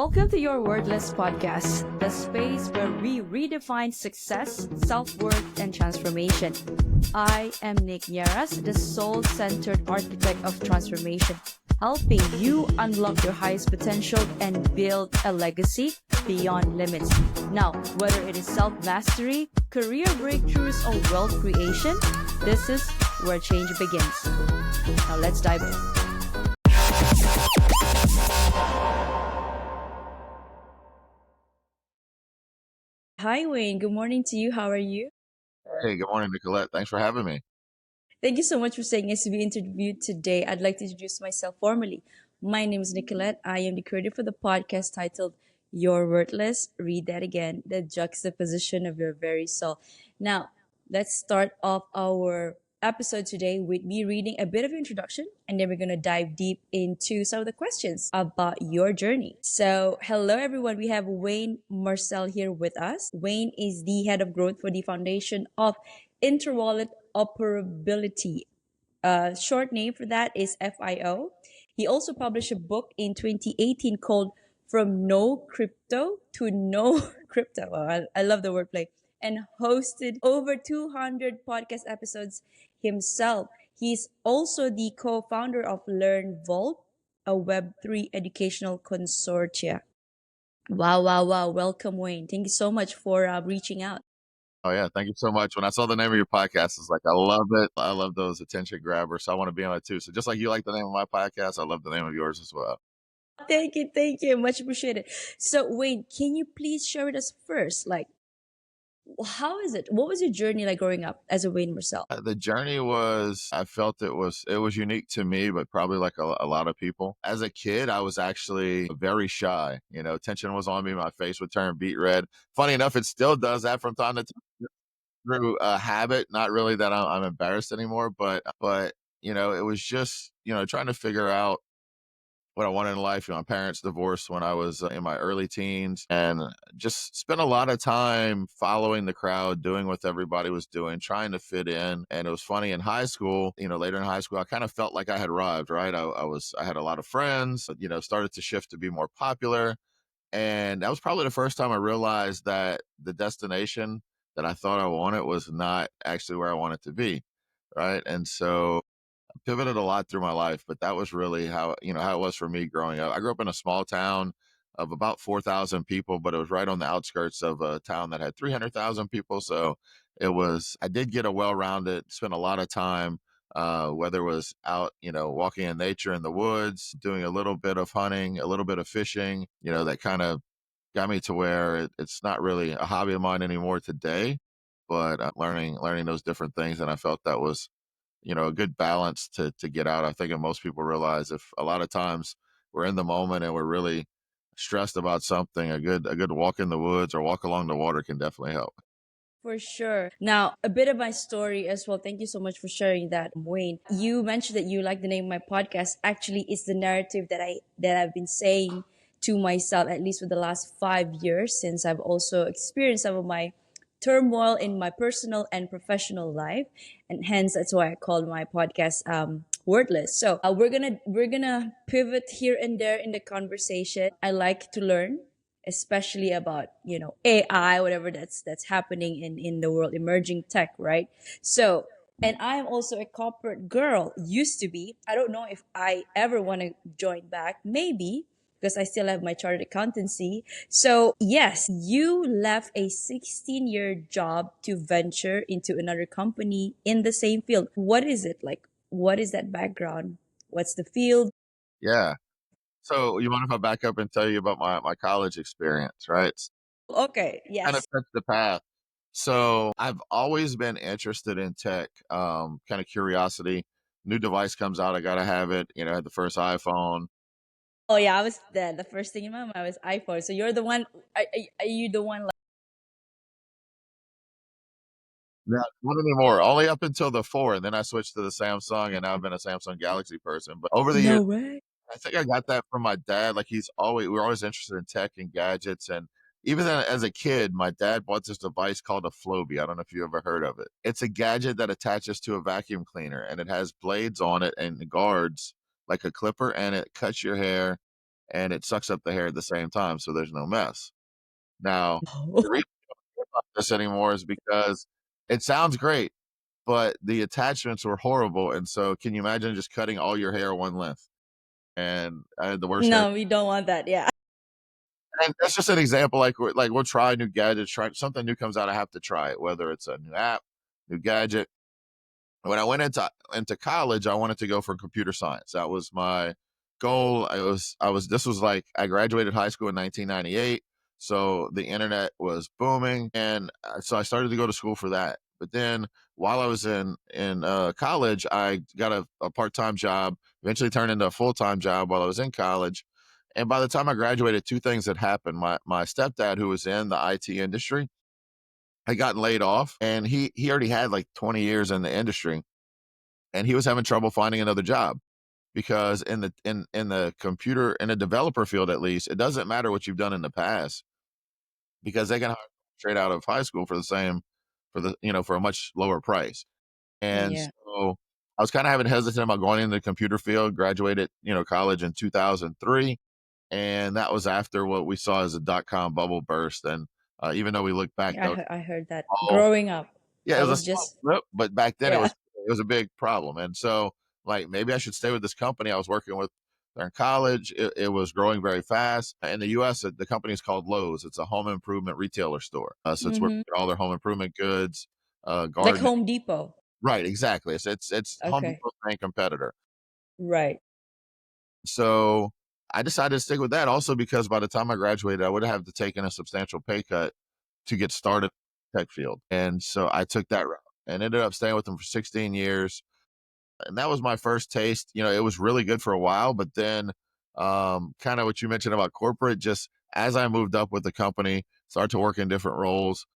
Welcome to Your Wordless podcast, the space where we redefine success, self-worth, and transformation. I am Nierras, the soul-centered architect of transformation, helping you unlock your highest potential and build a legacy beyond limits. Now, whether it is self-mastery, career breakthroughs, or wealth creation, this is where change begins. Now let's dive in. Hi, Wayne. Good morning to you. How are you? Hey, good morning, Nicolette. Thanks for having me. Thank you so much for saying yes to be interviewed today. I'd like to introduce myself formally. My name is Nicolette. I am the creator for the podcast titled You're Worthless. Read that again. The juxtaposition of your very soul. Now, let's start off our episode today with me reading a bit of introduction, and then we're going to dive deep into some of the questions about your journey. So, hello everyone. We have Wayne Marcel here with us. Wayne is the head of growth for the foundation of Interwallet Operability. Short name for that is FIO. He also published a book in 2018 called From No Crypto to No Crypto. Oh, I love the wordplay. And hosted over 200 podcast episodes himself. He's also the co-founder of Learnvault, a Web3 educational consortia. Wow, wow, wow. Welcome, Wayne. Thank you so much for reaching out. Oh, yeah. Thank you so much. When I saw the name of your podcast, it's like, I love it. I love those attention grabbers. So I want to be on it too. So just like you like the name of my podcast, I love the name of yours as well. Thank you, thank you. Much appreciated. So, Wayne, can you please share with us first, like, how is it? What was your journey like growing up as a Wayne Marcel? The journey was, I felt it was unique to me, but probably like a lot of people. As a kid, I was actually very shy. You know, tension was on me. My face would turn beet red. Funny enough, it still does that from time to time through a habit. Not really that I'm embarrassed anymore, but it was just trying to figure out what I wanted in life. My parents divorced when I was in my early teens, and just spent a lot of time following the crowd, doing what everybody was doing, trying to fit in. And it was funny in high school, later in high school, I kind of felt like I had arrived, right? I had a lot of friends, started to shift to be more popular. And that was probably the first time I realized that the destination that I thought I wanted was not actually where I wanted to be. Right. And so pivoted a lot through my life, but that was really how it was for me growing up. I grew up in a small town of about 4,000 people, but it was right on the outskirts of a town that had 300,000 people. So I did get a well-rounded, spent a lot of time, whether it was out, walking in nature in the woods, doing a little bit of hunting, a little bit of fishing, that kind of got me to where it's not really a hobby of mine anymore today, but learning those different things. And I felt that was a good balance to get out. I think if most people realize, if a lot of times we're in the moment and we're really stressed about something, a good walk in the woods or walk along the water can definitely help. For sure. Now, a bit of my story as well. Thank you so much for sharing that, Wayne. You mentioned that you like the name of my podcast. Actually, it's the narrative that I've been saying to myself at least for the last 5 years, since I've also experienced some of my turmoil in my personal and professional life, and hence that's why I called my podcast Wordless. So we're gonna pivot here and there in the conversation. I like to learn, especially about AI, whatever that's happening in the world, emerging tech, right? So, and I'm also a corporate girl, used to be. I don't know if I ever want to join back, maybe, because I still have my chartered accountancy. So yes, you left a 16-year job to venture into another company in the same field. What is it like? What is that background? What's the field? Yeah. So you mind if I back up and tell you about my college experience, right? Okay, Kind of yes. sets the path. So I've always been interested in tech, kind of curiosity. New device comes out, I gotta have it. I had the first iPhone. Oh yeah, I was there. The first thing in my mind was iPhone. So you're the one. Are you the one? Like, Yeah, not anymore. Only up until the 4, and then I swithed to the Samsung, and now I've been a Samsung Galaxy person. But over the years, no way. I think I got that from my dad. Like we were always interested in tech and gadgets. And even then, as a kid, my dad bought this device called a Floby. I don't know if you ever heard of it. It's a gadget that attaches to a vacuum cleaner, and it has blades on it and guards like a clipper, and it cuts your hair and it sucks up the hair at the same time, so there's no mess. Now, the Oh. reason I don't care about this anymore is because it sounds great, but the attachments were horrible, and so can you imagine just cutting all your hair one length? And I had the worst hair. No, we don't want that. Yeah. And that's just an example, like we'll try new gadgets, try something new comes out, I have to try it, whether it's a new app, new gadget. When I went into college, I wanted to go for computer science. That was my goal. I was this was like I graduated high school in 1998, so the internet was booming, and so I started to go to school for that. But then while I was in college, I got a part time job. Eventually turned into a full time job while I was in college. And by the time I graduated, two things had happened. My stepdad, who was in the IT industry, had gotten laid off, and he already had like 20 years in the industry, and he was having trouble finding another job because in the computer in a developer field, at least, it doesn't matter what you've done in the past because they can hire straight out of high school for the same for the for a much lower price. And Yeah. so I was kind of having hesitant about going into the computer field. Graduated college in 2003, and that was after what we saw as a dot-com bubble burst. And even though we look back, Yeah, that was I heard that. all Growing up, yeah, it I was a was small just, blip, but back then yeah. it was a big problem. And so, like, maybe I should stay with this company I was working with during college. It was growing very fast. In the US, the company is called Lowe's. It's a home improvement retailer store. So it's where Hmm. all their home improvement goods, Like gardening. Home Depot. Right, exactly. It's Home Okay. Depot's main competitor. Right. So I decided to stick with that also because by the time I graduated, I would have to taken a substantial pay cut to get started in the tech field. And so I took that route and ended up staying with them for 16 years. And that was my first taste. It was really good for a while, but then kind of what you mentioned about corporate, just as I moved up with the company, started to work in different roles,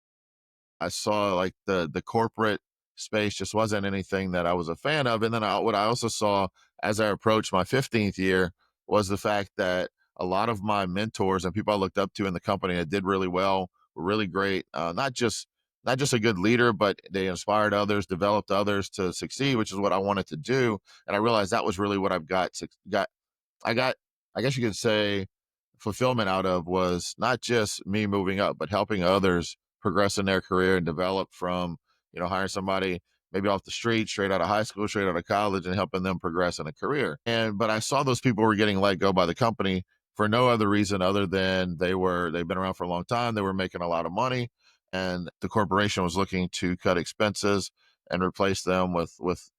I saw like the corporate space just wasn't anything that I was a fan of. And then what I also saw as I approached my 15th year was the fact that a lot of my mentors and people I looked up to in the company that did really well were really great. Not just a good leader, but they inspired others, developed others to succeed, which is what I wanted to do. And I realized that was really what I got, I guess you could say, fulfillment out of was not just me moving up, but helping others progress in their career and develop from, hiring somebody maybe off the street, straight out of high school, straight out of college, and helping them progress in a career. But I saw those people were getting let go by the company for no other reason other than they've been around for a long time. They were making a lot of money, and the corporation was looking to cut expenses and replace them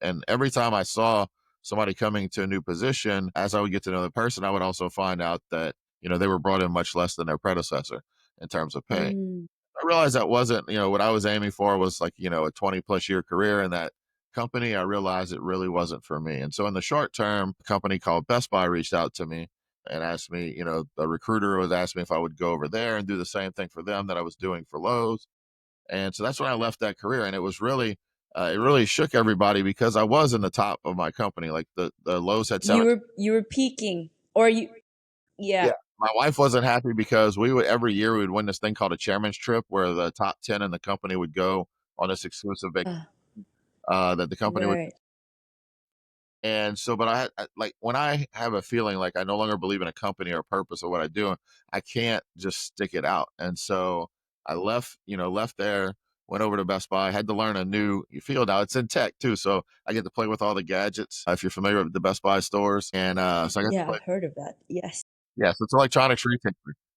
and every time I saw somebody coming to a new position, as I would get to know the person, I would also find out that, they were brought in much less than their predecessor in terms of pay. Mm. I realized that wasn't, what I was aiming for was like, a 20 plus year career in that company. I realized it really wasn't for me. And so in the short term, a company called Best Buy reached out to me and asked me, a recruiter was asking me if I would go over there and do the same thing for them that I was doing for Lowe's. And so that's when I left that career. And it really shook everybody because I was in the top of my company. Like the Lowe's had You 7. were you were peaking, or you? Yeah. Yeah. My wife wasn't happy because we would every year we would win this thing called a chairman's trip where the top 10 in the company would go on this exclusive vacation Uh, that the company would. right. And so, but like when I have a feeling like I no longer believe in a company or purpose or what I do, I can't just stick it out. And so I left there, went over to Best Buy, had to learn a new field. Now it's in tech too. So I get to play with all the gadgets. If you're familiar with the Best Buy stores. And so I got to Yeah, play. I've heard of that. Yes. Yes, it's electronics retailer,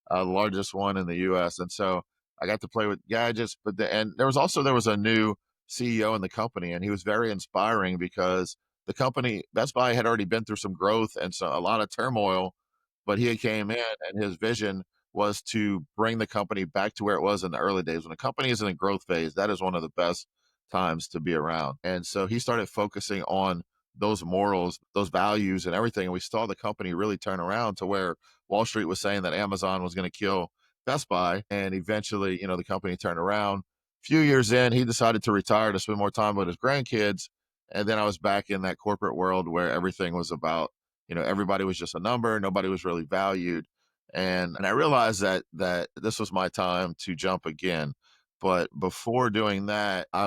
the largest one in the US. And so I got to play with gadgets, and there was a new CEO in the company, and he was very inspiring because the company, Best Buy, had already been through some growth and so a lot of turmoil, but he came in and his vision was to bring the company back to where it was in the early days. When a company is in a growth phase, that is one of the best times to be around. And so he started focusing on those morals, those values, and everything. And we saw the company really turn around to where Wall Street was saying that Amazon was going to kill Best Buy. And eventually, the company turned around. A few years in, he decided to retire to spend more time with his grandkids. And then I was back in that corporate world where everything was about, everybody was just a number. Nobody was really valued. And I realized that this was my time to jump again. But before doing that, I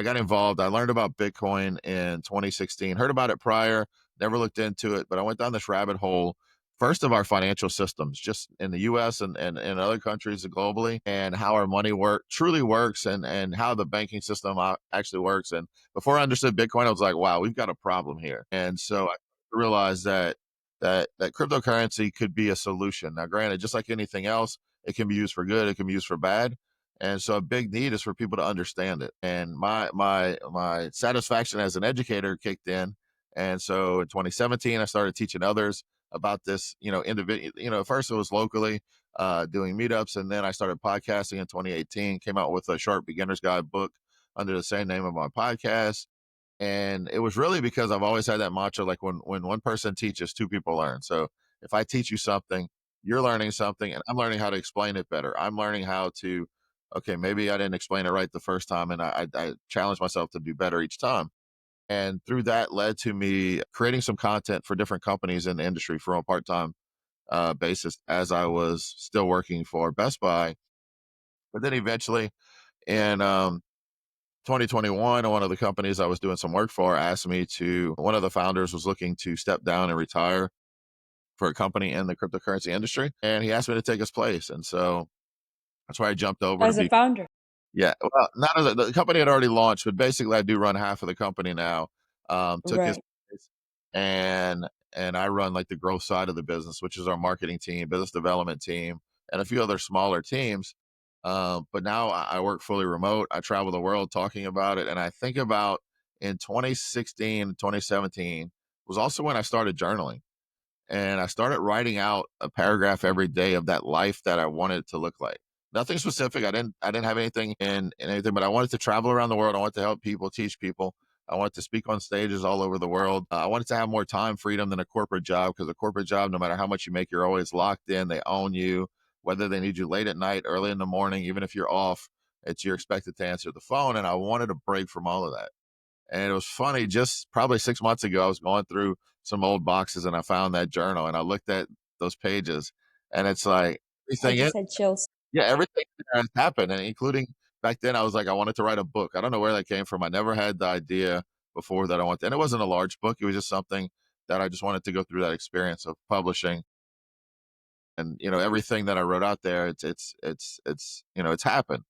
got involved. I learned about Bitcoin in 2016, heard about it prior, never looked into it, but I went down this rabbit hole first of our financial systems, just in the US and other countries globally, and how our money truly works, and how the banking system actually works. And before I understood Bitcoin, I was like, wow, we've got a problem here. And so I realized that cryptocurrency could be a solution. Now, granted, just like anything else, it can be used for good, it can be used for bad. And so a big need is for people to understand it. And my satisfaction as an educator kicked in. And so in 2017, I started teaching others about this, individual, first it was locally, doing meetups. And then I started podcasting in 2018, came out with a short beginner's guide book under the same name of my podcast. And it was really because I've always had that mantra, like when one person teaches, two people learn. So if I teach you something, you're learning something, and I'm learning how to explain it better. I'm learning how to, okay, maybe I didn't explain it right the first time, and I challenge myself to do better each time. And through that led to me creating some content for different companies in the industry from a part-time basis as I was still working for Best Buy. But then eventually in 2021, one of the companies I was doing some work for asked me to, one of the founders was looking to step down and retire for a company in the cryptocurrency industry. And he asked me to take his place. And so that's why I jumped over to As a be. founder. Yeah, well, not as the company had already launched, but basically I do run half of the company now. Took his Right. place, and I run like the growth side of the business, which is our marketing team, business development team, and a few other smaller teams. But now I work fully remote. I travel the world talking about it, and I think about in 2016, 2017 was also when I started journaling, and I started writing out a paragraph every day of that life that I wanted it to look like. Nothing specific. I didn't have anything in anything, but I wanted to travel around the world. I wanted to help people, teach people. I wanted to speak on stages all over the world. I wanted to have more time freedom than a corporate job, because a corporate job, no matter how much you make, you're always locked in. They own you, whether they need you late at night, early in the morning, even if you're off, you're expected to answer the phone. And I wanted a break from all of that. And it was funny, just probably 6 months ago, I was going through some old boxes and I found that journal and I looked at those pages, and it's like I everything in, just had chills. yeah, everything there has happened. And including back then, I was like, I wanted to write a book. I don't know where that came from. I never had the idea before that I wanted, and it wasn't a large book. It was just something that I just wanted to go through that experience of publishing. And everything that I wrote out there, it's it's happened.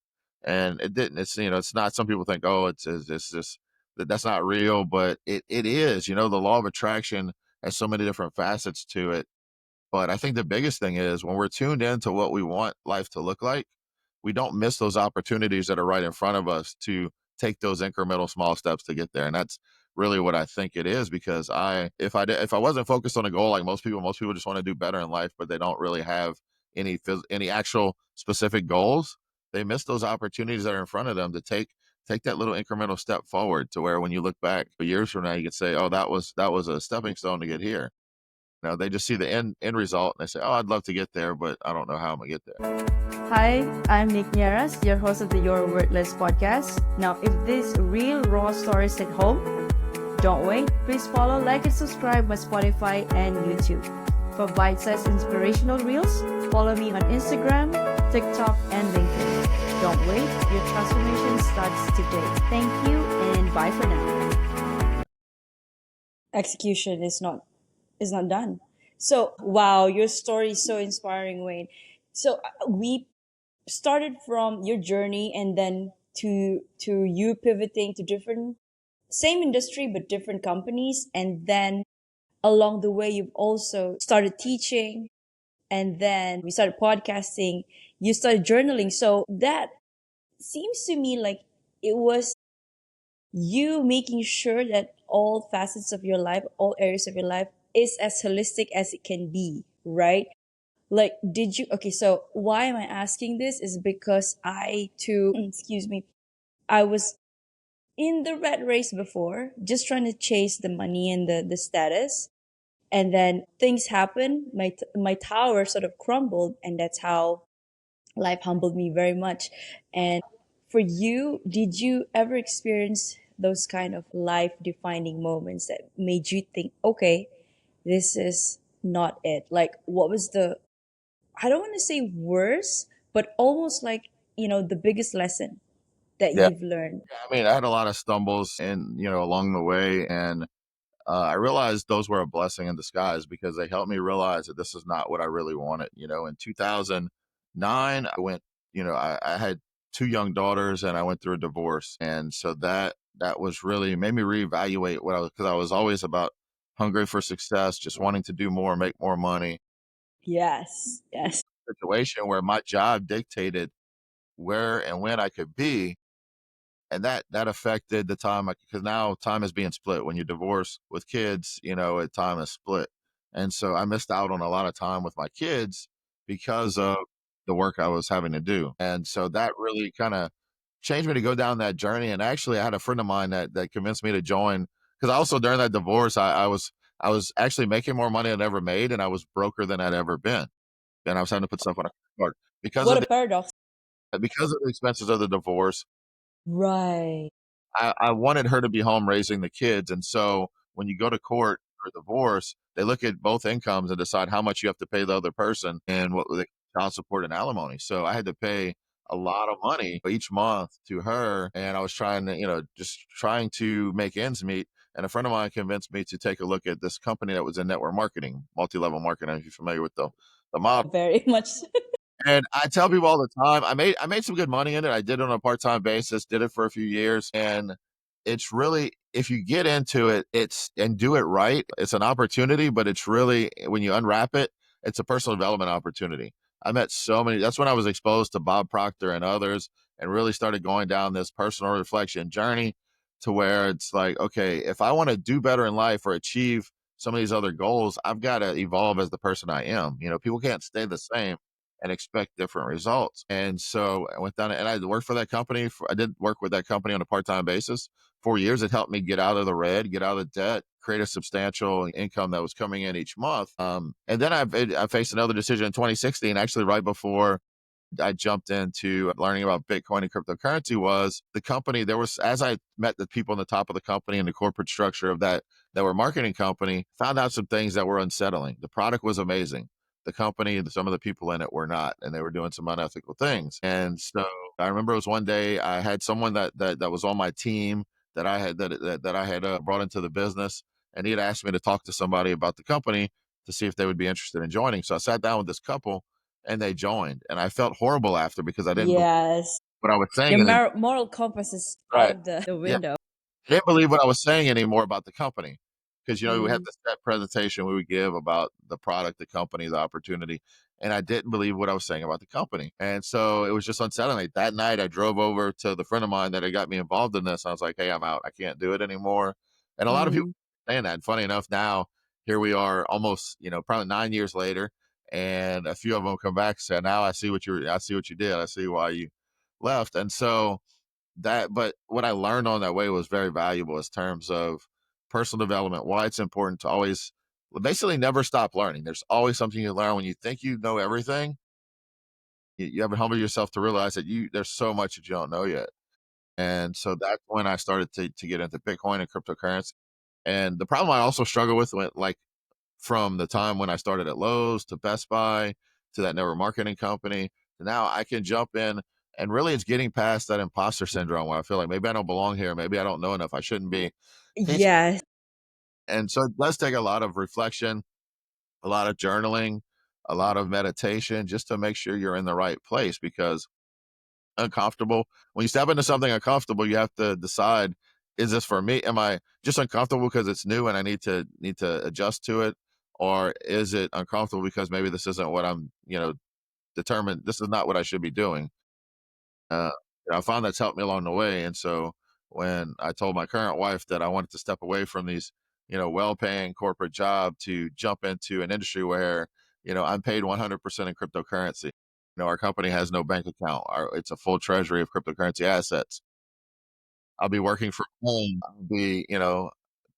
And it didn't. It's it's not. Some people think, oh, it's just that's not real, but it is. The law of attraction has so many different facets to it. But I think the biggest thing is when we're tuned into what we want life to look like, we don't miss those opportunities that are right in front of us to take those incremental small steps to get there. And that's really what I think it is, because if I wasn't focused on a goal like most people just want to do better in life, but they don't really have any actual specific goals. They miss those opportunities that are in front of them to take that little incremental step forward, to where when you look back years from now, you could say, oh, that was a stepping stone to get here. They just see the end result and they say, "Oh, I'd love to get there, but I don't know how I'm gonna get there." Hi, I'm Nierras, your host of the Your Wordless podcast. Now, if these real raw stories hit home, don't wait. Please follow, like, and subscribe my Spotify and YouTube. For bite-sized inspirational reels, follow me on Instagram, TikTok, and LinkedIn. Don't wait. Your transformation starts today. Thank you, and bye for now. Execution is not done. So wow, your story is so inspiring, Wayne. So we started from your journey and then to you pivoting to different same industry but different companies, and then along the way you've also started teaching, and then we started podcasting, you started journaling. So that seems to me like it was you making sure that all facets of your life, all areas of your life is as holistic as it can be, right? Like, did you, okay, so why am I asking this is because I too, excuse me, I was in the rat race before, just trying to chase the money and the status. And then things happen. My tower sort of crumbled, and that's how life humbled me very much. And for you, did you ever experience those kind of life defining moments that made you think, okay, this is not it? Like, what was the, I don't want to say worse, but almost like, the biggest lesson that Yeah. you've learned? I mean, I had a lot of stumbles and along the way, and I realized those were a blessing in disguise because they helped me realize that this is not what I really wanted. In 2009, I went, I had two young daughters and I went through a divorce. And so that was really made me reevaluate what I was, because I was always about hungry for success, just wanting to do more, make more money. Yes, yes. Situation where my job dictated where and when I could be, and that affected the time, because now time is being split when you divorce with kids. Time is split, and so I missed out on a lot of time with my kids because of the work I was having to do. And so that really kind of changed me to go down that journey. And actually, I had a friend of mine that convinced me to join, because also during that divorce, I was actually making more money than I ever made, and I was broker than I'd ever been, and I was having to put stuff on a credit card because What of a paradox. the expenses of the divorce. Right. I wanted her to be home raising the kids. And so when you go to court for divorce, they look at both incomes and decide how much you have to pay the other person and what the child support and alimony. So I had to pay a lot of money each month to her. And I was trying to, just trying to make ends meet. And a friend of mine convinced me to take a look at this company that was in network marketing, multi-level marketing, if you're familiar with the model. Very much. And I tell people all the time, I made some good money in it. I did it on a part-time basis, did it for a few years. And it's really, if you get into it, and do it right, it's an opportunity, but it's really, when you unwrap it, it's a personal development opportunity. I met so many, that's when I was exposed to Bob Proctor and others, and really started going down this personal reflection journey, to where it's like, okay, if I want to do better in life or achieve some of these other goals, I've got to evolve as the person I am. People can't stay the same and expect different results. And so I went down, and I worked for that company. I did work with that company on a part-time basis. 4 years. It helped me get out of the red, get out of the debt, create a substantial income that was coming in each month. And then I faced another decision in 2016, actually right before I jumped into learning about Bitcoin and cryptocurrency. Was the company, there was, as I met the people on the top of the company and the corporate structure of that were marketing company, found out some things that were unsettling. The product was amazing. The company, some of the people in it were not, and they were doing some unethical things. And so I remember it was one day I had someone that was on my team that I had brought into the business, and he had asked me to talk to somebody about the company to see if they would be interested in joining. So I sat down with this couple, and they joined, and I felt horrible after because I didn't believe Yes. what I was saying. Your And then, moral compass is out right, of the yeah, window. I didn't believe what I was saying anymore about the company, because we had Mm. this set presentation we would give about the product, the company, the opportunity, and I didn't believe what I was saying about the company. And so it was just unsettling. Like, that night, I drove over to the friend of mine that had got me involved in this. I was like, "Hey, I'm out. I can't do it anymore." And a lot of people Mm. saying that. And funny enough, now here we are, almost, probably 9 years later, and a few of them come back and say, "Now I see what you did. I see why you left." And so but what I learned on that way was very valuable, in terms of personal development, why it's important to always, basically, never stop learning. There's always something you learn. When you think you know everything, you have to humble yourself to realize that there's so much that you don't know yet. And so that's when I started to get into Bitcoin and cryptocurrency. And the problem I also struggle with went, like, from the time when I started at Lowe's to Best Buy to that network marketing company to now, I can jump in, and really it's getting past that imposter syndrome where I feel like maybe I don't belong here, maybe I don't know enough, I shouldn't be teaching. Yes. And so it does take a lot of reflection, a lot of journaling, a lot of meditation, just to make sure you're in the right place. Because uncomfortable, when you step into something uncomfortable, you have to decide, is this for me? Am I just uncomfortable because it's new and I need to adjust to it? Or is it uncomfortable because maybe this isn't what I'm, determined, this is not what I should be doing? uh, I found that's helped me along the way. And so when I told my current wife that I wanted to step away from these, well-paying corporate job, to jump into an industry where, I'm paid 100% in cryptocurrency. Our company has no bank account. It's a full treasury of cryptocurrency assets. I'll be working from home. I'll be,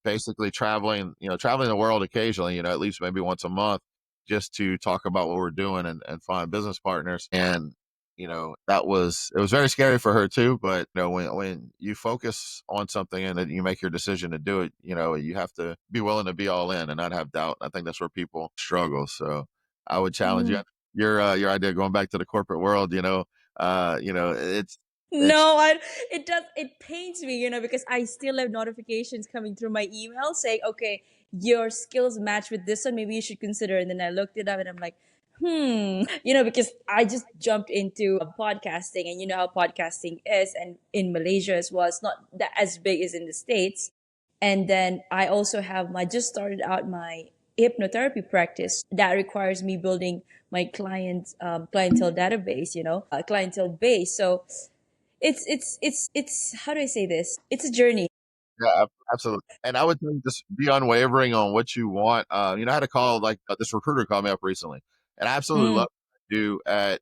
basically traveling the world occasionally, at least maybe once a month, just to talk about what we're doing, and find business partners. And, it was very scary for her too. But, when you focus on something and then you make your decision to do it, you have to be willing to be all in and not have doubt. I think that's where people struggle. So I would challenge you. Mm. Your idea, going back to the corporate world, it's It's No, it does. It pains me, because I still have notifications coming through my email saying, "Okay, your skills match with this one. Maybe you should consider." And then I looked it up, and I'm like, because I just jumped into podcasting, and you know how podcasting is, and in Malaysia as well, it's not that as big as in the States. And then I also have my just started out my hypnotherapy practice that requires me building my clientele database, clientele base. So it's how do I say this? It's a journey. Yeah, absolutely. And I would say just be unwavering on what you want. I had a call like this recruiter called me up recently, and I absolutely Mm, love what we do at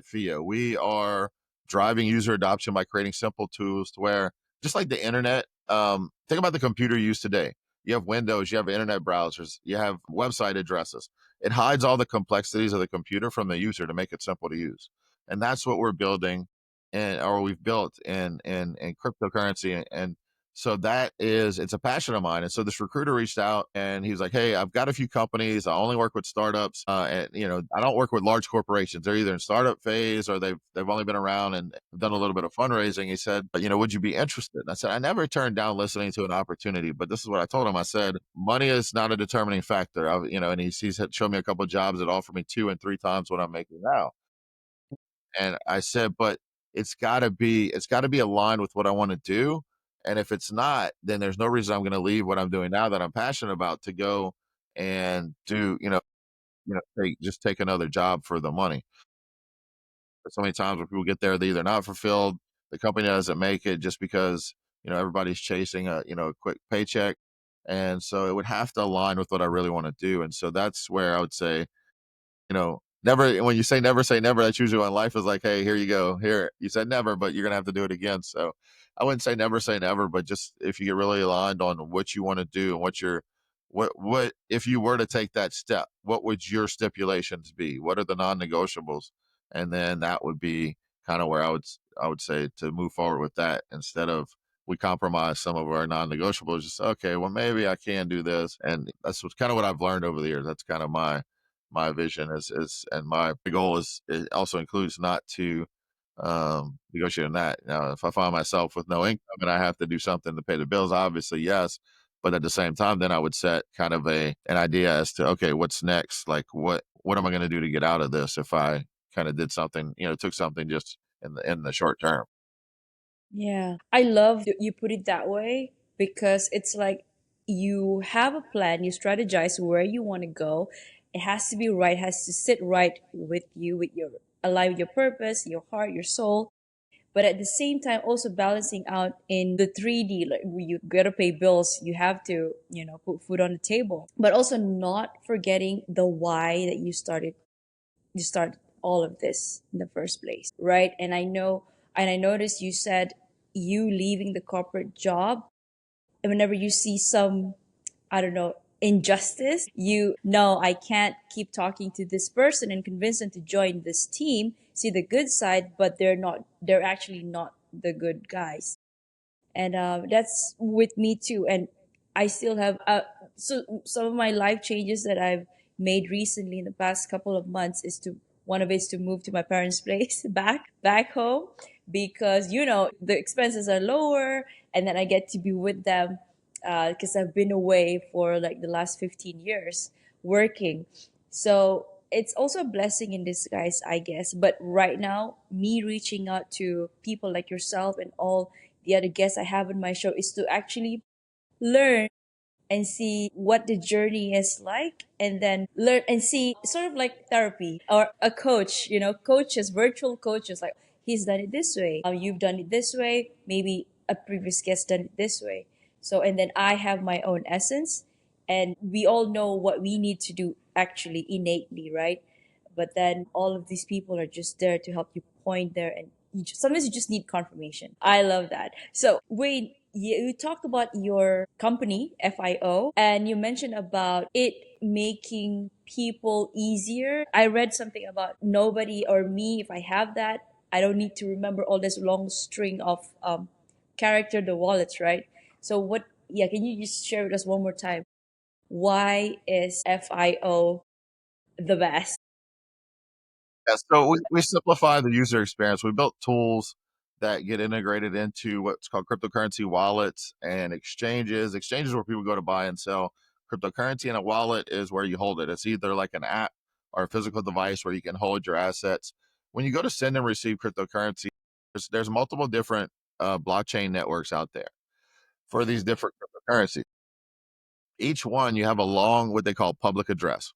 FIA. We are driving user adoption by creating simple tools to where, just like the internet, think about the computer you use today. You have Windows, you have internet browsers, you have website addresses. It hides all the complexities of the computer from the user to make it simple to use, and that's what we're building, and or we've built in cryptocurrency and so it's a passion of mine. And so this recruiter reached out and he was like, "Hey, I've got a few companies. I only work with startups, and I don't work with large corporations. They're either in startup phase or they've only been around and done a little bit of fundraising." He said, "But would you be interested?" And I said, "I never turned down listening to an opportunity, but this is what I told him. I said, money is not a determining factor. And he's had shown me a couple of jobs that offer me 2 and 3 times what I'm making now. And I said, but it's got to be aligned with what I want to do. And if it's not, then there's no reason I'm going to leave what I'm doing now that I'm passionate about to go and do, take another job for the money. But so many times when people get there, they either not fulfilled, the company doesn't make it just because, everybody's chasing a quick paycheck. And so it would have to align with what I really want to do. And so that's where I would say, never, when you say never, that's usually when life is like, hey, here you go. Here, you said never, but you're gonna have to do it again. So I wouldn't say never, but just if you get really aligned on what you want to do and what if you were to take that step, what would your stipulations be? What are the non-negotiables? And then that would be kind of where I would say to move forward with that instead of we compromise some of our non-negotiables. Just okay, well maybe I can do this, and that's what's kind of what I've learned over the years. That's kind of my vision is and my goal is it also includes not to negotiate on that. Now, if I find myself with no income and I have to do something to pay the bills, obviously yes. But at the same time, then I would set kind of an idea as to okay, what's next? Like what am I going to do to get out of this if I kind of did something, took something just in the short term. yeah. I love you put it that way because it's like you have a plan, you strategize where you want to go. It has to be right, has to sit right with you, with your align with your purpose, your heart, your soul. But at the same time, also balancing out in the 3D, like you gotta pay bills, you have to, put food on the table, but also not forgetting the why that you start all of this in the first place, right? And I noticed you said you leaving the corporate job, and whenever you see some, I don't know, injustice, you know, I can't keep talking to this person and convince them to join this team, see the good side, but they're actually not the good guys. And that's with me too. And I still have so some of my life changes that I've made recently in the past couple of months is to one of it is to move to my parents' place back home because the expenses are lower, and then I get to be with them because I've been away for like the last 15 years working. So it's also a blessing in disguise, I guess. But right now, me reaching out to people like yourself and all the other guests I have in my show is to actually learn and see what the journey is like, and then learn and see sort of like therapy or a coach, coaches, virtual coaches, like he's done it this way, you've done it this way, maybe a previous guest done it this way. So, and then I have my own essence, and we all know what we need to do actually innately, right? But then all of these people are just there to help you point there, and sometimes you just need confirmation. I love that. So Wayne, you talked about your company FIO, and you mentioned about it making people easier. I read something about nobody or me, if I have that, I don't need to remember all this long string of character, the wallets, right? So what, yeah, can you just share with us one more time, why is FIO the best? Yeah, so we simplify the user experience. We built tools that get integrated into what's called cryptocurrency wallets and exchanges. Exchanges where people go to buy and sell cryptocurrency, and a wallet is where you hold it. It's either like an app or a physical device where you can hold your assets. When you go to send and receive cryptocurrency, there's multiple different blockchain networks out there for these different cryptocurrencies. Each one, you have a long, what they call public address.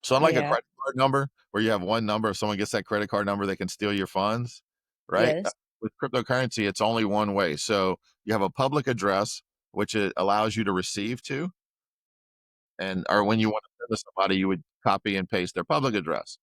So unlike a Yeah. credit card number where you have one number, if someone gets that credit card number, they can steal your funds, right? Yes. With cryptocurrency, it's only one way. So you have a public address, which it allows you to receive to, and or when you want to send to somebody, you would copy and paste their public address.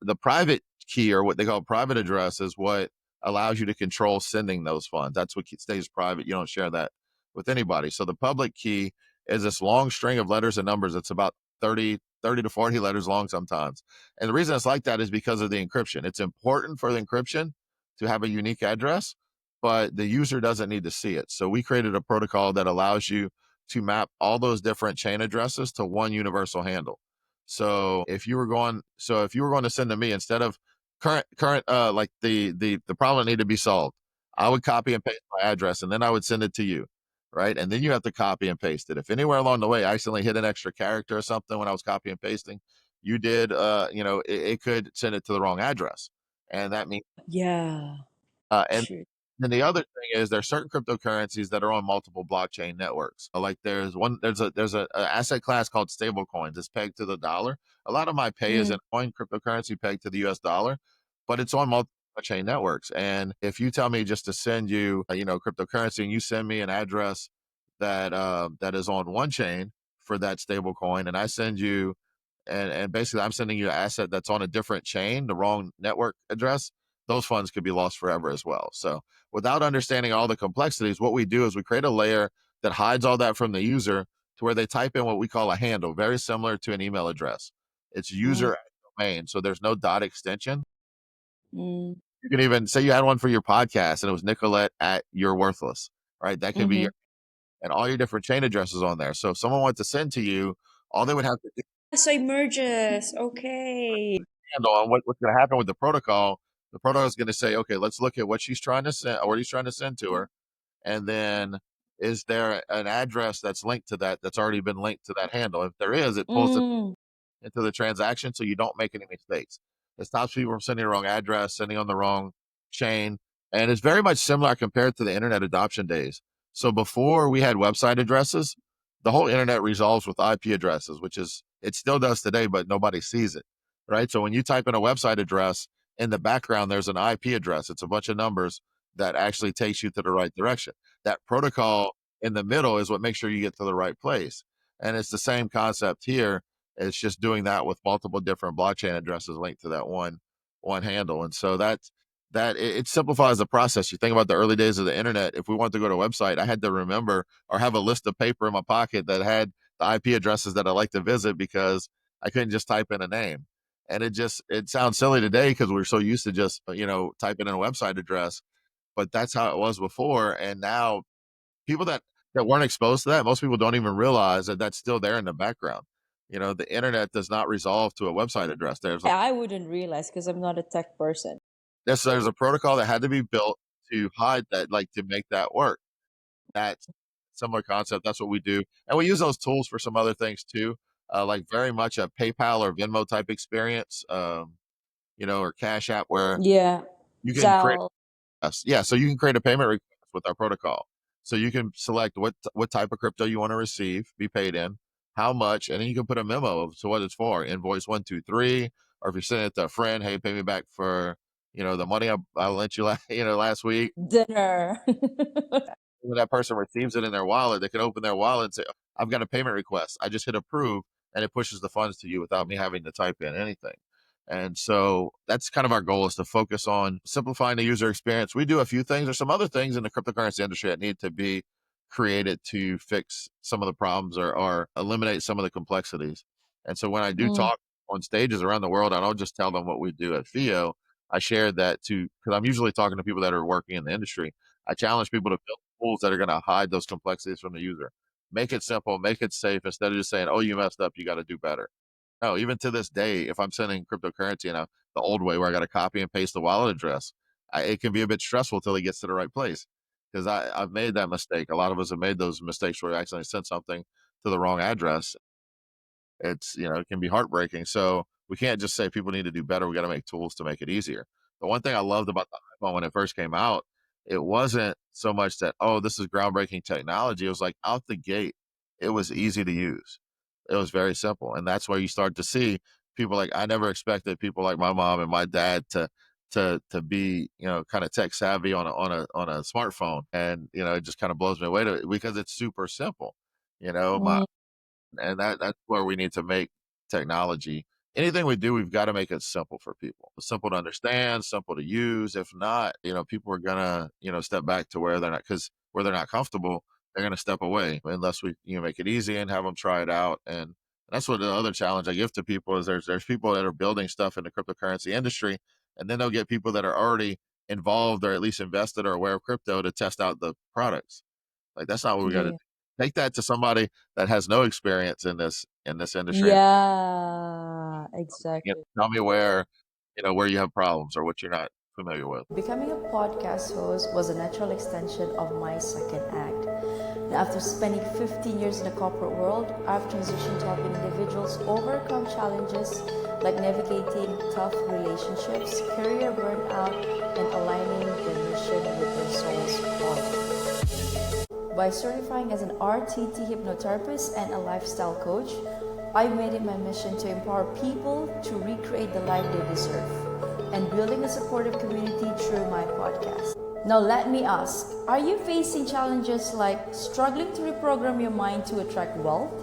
The private key, or what they call private address, is what allows you to control sending those funds. That's what stays private. You don't share that with anybody. So the public key is this long string of letters and numbers. It's about 30 to 40 letters long sometimes. And the reason it's like that is because of the encryption. It's important for the encryption to have a unique address, but the user doesn't need to see it. So we created a protocol that allows you to map all those different chain addresses to one universal handle. So if you were going to send to me, instead of current like the problem that needed to be solved, I would copy and paste my address and then I would send it to you, right? And then you have to copy and paste it. If anywhere along the way I accidentally hit an extra character or something when I was copy and pasting, you did it could send it to the wrong address. And that means Yeah. and True. then the other thing is there's certain cryptocurrencies that are on multiple blockchain networks. Like there's a asset class called stable coins. It's pegged to the dollar. A lot of my pay is Mm. in coin cryptocurrency pegged to the US dollar, but it's on multiple blockchain networks. And if you tell me just to send you, cryptocurrency, and you send me an address that is on one chain for that stable coin, and I send you and basically I'm sending you an asset that's on a different chain, the wrong network address, those funds could be lost forever as well. So without understanding all the complexities, what we do is we create a layer that hides all that from the user to where they type in what we call a handle, very similar to an email address. It's Mm. user at domain, so there's no dot extension. Mm. You can even say you had one for your podcast and it was Nicolette at You're Worthless, right? That can be Mm-hmm. your, and all your different chain addresses on there. So if someone wanted to send to you, all they would have to do So it merges. Okay. handle on what's going to happen with the protocol. The protocol is going to say, okay, let's look at what she's trying to send, or what he's trying to send to her, and then is there an address that's linked to that that's already been linked to that handle? If there is, it pulls it Mm. into the transaction so you don't make any mistakes. It stops people from sending the wrong address, sending on the wrong chain. And it's very much similar compared to the internet adoption days. So before we had website addresses, the whole internet resolves with IP addresses, which is, it still does today, but nobody sees it, right? So when you type in a website address, in the background, there's an IP address. It's a bunch of numbers that actually takes you to the right direction. That protocol in the middle is what makes sure you get to the right place. And it's the same concept here. It's just doing that with multiple different blockchain addresses linked to that one handle. And so it simplifies the process. You think about the early days of the internet. If we wanted to go to a website, I had to remember or have a list of paper in my pocket that had the IP addresses that I like to visit because I couldn't just type in a name. And it sounds silly today because we're so used to just typing in a website address, but that's how it was before. And now people that weren't exposed to that, most people don't even realize that that's still there in the background. The internet does not resolve to a website address. I wouldn't realize because I'm not a tech person. There's a protocol that had to be built to hide that, like to make that work. That's similar concept. That's what we do, and we use those tools for some other things too, like very much a PayPal or Venmo type experience, or Cash App, where Yeah. you can create. Zal. Yes. Yeah. So you can create a payment request with our protocol. So you can select what type of crypto you want to receive, be paid in, how much, and then you can put a memo of to what it's for, invoice 123, or if you're sending it to a friend, hey, pay me back for the money I lent you last week. Dinner. When that person receives it in their wallet, they can open their wallet and say, I've got a payment request. I just hit approve, and it pushes the funds to you without me having to type in anything. And so that's kind of our goal, is to focus on simplifying the user experience. We do a few things. There's some other things in the cryptocurrency industry that need to be created to fix some of the problems, or eliminate some of the complexities. And so when I do Mm. talk on stages around the world, I don't just tell them what we do at FIO. I share that too, because I'm usually talking to people that are working in the industry. I challenge people to build tools that are going to hide those complexities from the user. Make it simple, make it safe, instead of just saying, oh, you messed up, you got to do better. No, even to this day, if I'm sending cryptocurrency the old way where I got to copy and paste the wallet address, it can be a bit stressful till he gets to the right place. Because I've made that mistake. A lot of us have made those mistakes where we accidentally sent something to the wrong address. It's, it can be heartbreaking. So we can't just say people need to do better. We got to make tools to make it easier. The one thing I loved about the iPhone when it first came out, it wasn't so much that, oh, this is groundbreaking technology. It was like out the gate, it was easy to use. It was very simple. And that's where you start to see people like, I never expected people like my mom and my dad to be, kind of tech savvy on a smartphone. And, it just kind of blows me away because it's super simple. My Mm, and that's where we need to make technology. Anything we do, we've got to make it simple for people, simple to understand, simple to use. If not, people are gonna, step back to where they're not, because where they're not comfortable, they're gonna step away unless we, make it easy and have them try it out. And that's what the other challenge I give to people is there's people that are building stuff in the cryptocurrency industry, and then they'll get people that are already involved or at least invested or aware of crypto to test out the products. Like that's not what we got to yeah. do. Take that to somebody that has no experience in this industry, and Yeah, exactly. tell me where you have problems or what you're not familiar with. Becoming a podcast host was a natural extension of my second act. And after spending 15 years in the corporate world, I've transitioned to helping individuals overcome challenges like navigating tough relationships, career burnout, and aligning their mission with their soul's calling. By certifying as an RTT hypnotherapist and a lifestyle coach, I've made it my mission to empower people to recreate the life they deserve and building a supportive community through my podcast. Now, let me ask, are you facing challenges like struggling to reprogram your mind to attract wealth,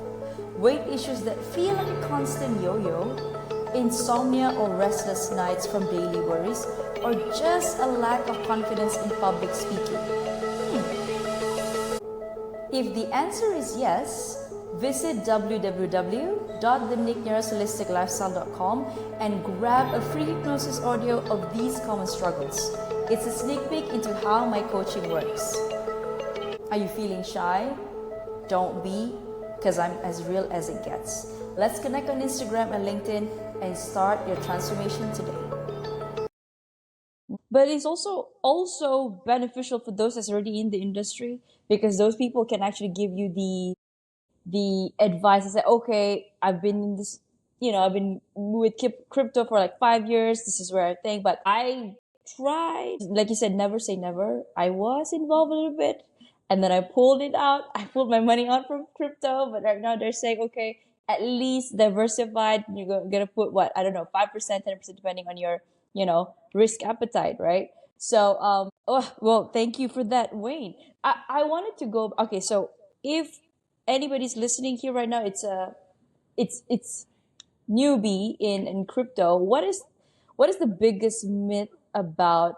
weight issues that feel like a constant yo yo, insomnia or restless nights from daily worries, or just a lack of confidence in public speaking? If the answer is yes, visit www.thenierrasholisticlifestyle.com and grab a free hypnosis audio of these common struggles. It's a sneak peek into how my coaching works. Are you feeling shy? Don't be, because I'm as real as it gets. Let's connect on Instagram and LinkedIn and start your transformation today. But it's also beneficial for those that's already in the industry, because those people can actually give you the advice and say, okay, I've been in this, I've been with crypto for like 5 years. This is where I think, but I tried, like you said, never say never. I was involved a little bit and then I pulled it out. I pulled my money out from crypto, but right now they're saying, okay, at least diversified. You're gonna put what? I don't know, 5%, 10%, depending on your, risk appetite, right? So, oh, well, thank you for that, Wayne. I wanted to go, okay, so if anybody's listening here right now, it's newbie in crypto. What is the biggest myth about